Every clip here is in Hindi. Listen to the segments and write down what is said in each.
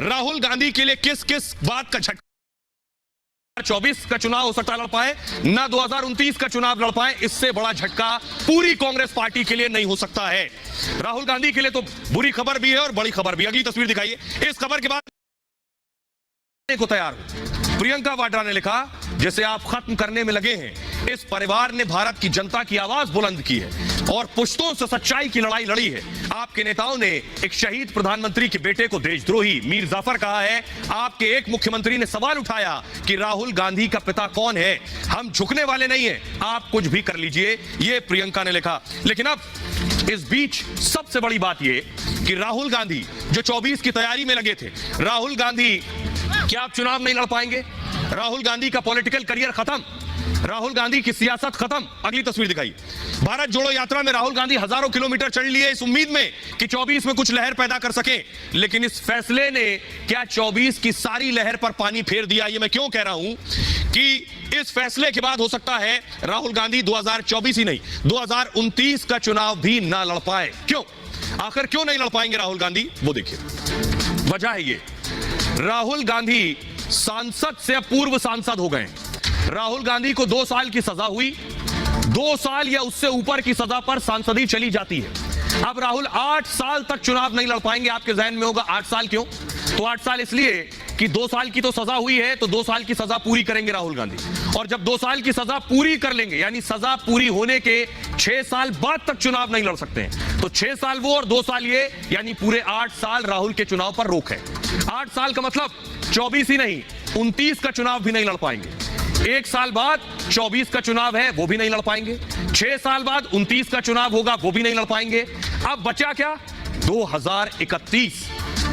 राहुल गांधी के लिए किस किस बात का झटका 2024 का चुनाव हो सकता लड़ पाए ना 2029 का चुनाव लड़ पाए, इससे बड़ा झटका पूरी कांग्रेस पार्टी के लिए नहीं हो सकता है। राहुल गांधी के लिए तो बुरी खबर भी है और बड़ी खबर भी। अगली तस्वीर दिखाइए। इस खबर के बाद को तैयार हो। प्रियंका वाड्रा ने लिखा, जिसे आप खत्म करने में लगे हैं, इस परिवार ने भारत की जनता की आवाज बुलंद की है और पुश्तों से सच्चाई की लड़ाई लड़ी है। आपके नेताओं ने एक शहीद प्रधानमंत्री के बेटे को देशद्रोही मीर जाफर कहा है। आपके एक मुख्यमंत्री ने सवाल उठाया कि राहुल गांधी का पिता कौन है। हम झुकने वाले नहीं हैं, आप कुछ भी कर लीजिए, ये प्रियंका ने लिखा। लेकिन अब इस बीच सबसे बड़ी बात यह कि राहुल गांधी जो 24 की तैयारी में लगे थे, राहुल गांधी क्या आप चुनाव नहीं लड़ पाएंगे? राहुल गांधी का पॉलिटिकल करियर खत्म, राहुल गांधी की सियासत खत्म। अगली तस्वीर दिखाई। भारत जोड़ो यात्रा में राहुल गांधी हजारों किलोमीटर चल लिए इस उम्मीद में कि 24 में कुछ लहर पैदा कर सके, लेकिन इस फैसले ने क्या 24 की सारी लहर पर पानी फेर दिया? ये मैं क्यों कह रहा हूं कि इस फैसले के बाद हो सकता है राहुल गांधी 2024 ही नहीं 2029 का चुनाव भी ना लड़ पाए। क्यों? आखिर क्यों नहीं लड़ पाएंगे राहुल गांधी? वो देखिए। वजह है ये, राहुल गांधी सांसद से पूर्व सांसद हो गए। राहुल गांधी को 2 साल की सजा हुई, 2 साल या उससे ऊपर की सजा पर सांसदी चली जाती है। अब राहुल 8 साल तक चुनाव नहीं लड़ पाएंगे। आपके जहन में होगा 8 साल क्यों? तो 8 साल इसलिए कि 2 साल की तो सजा हुई है, तो 2 साल की सजा पूरी करेंगे राहुल गांधी। और जब 2 साल की सजा पूरी कर लेंगे, यानी सजा पूरी होने के 6 साल बाद तक चुनाव नहीं लड़ सकते हैं, तो 6 साल वो और 2 साल ये, यानी पूरे 8 साल राहुल के चुनाव पर रोक है। 8 साल का मतलब 24 ही नहीं 29 का चुनाव भी नहीं लड़ पाएंगे। 1 साल बाद 24 का चुनाव है, वो भी नहीं लड़ पाएंगे। 6 साल बाद 29 का चुनाव होगा, वो भी नहीं लड़ पाएंगे। अब बचा क्या? 2031।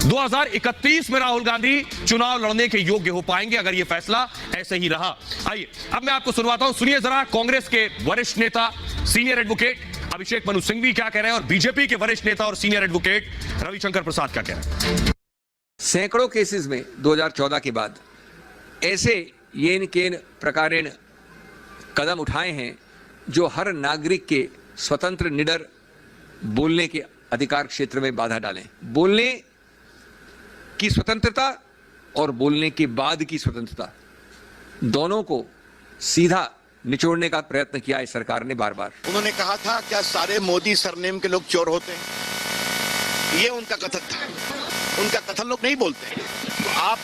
2031 में राहुल गांधी चुनाव लड़ने के योग्य हो पाएंगे अगर यह फैसला ऐसे ही रहा। आइए अब मैं आपको सुनवाता हूं, सुनिए जरा कांग्रेस के वरिष्ठ नेता सीनियर एडवोकेट अभिषेक मनु सिंघवी क्या कह रहे हैं और बीजेपी के वरिष्ठ नेता और सीनियर एडवोकेट रविशंकर प्रसाद क्या कह रहे हैं। सैकड़ों केसेस में 2014 के बाद ऐसे येन केन प्रकारेण कदम उठाए हैं जो हर नागरिक के स्वतंत्र निडर बोलने के अधिकार क्षेत्र में बाधा डालें। बोलने की स्वतंत्रता और बोलने के बाद की स्वतंत्रता दोनों को सीधा निचोड़ने का प्रयत्न किया है सरकार ने बार बार। उन्होंने कहा था क्या सारे मोदी सरनेम के लोग चोर होते हैं? ये उनका कथन था। उनका कथन लोग नहीं बोलते। तो आप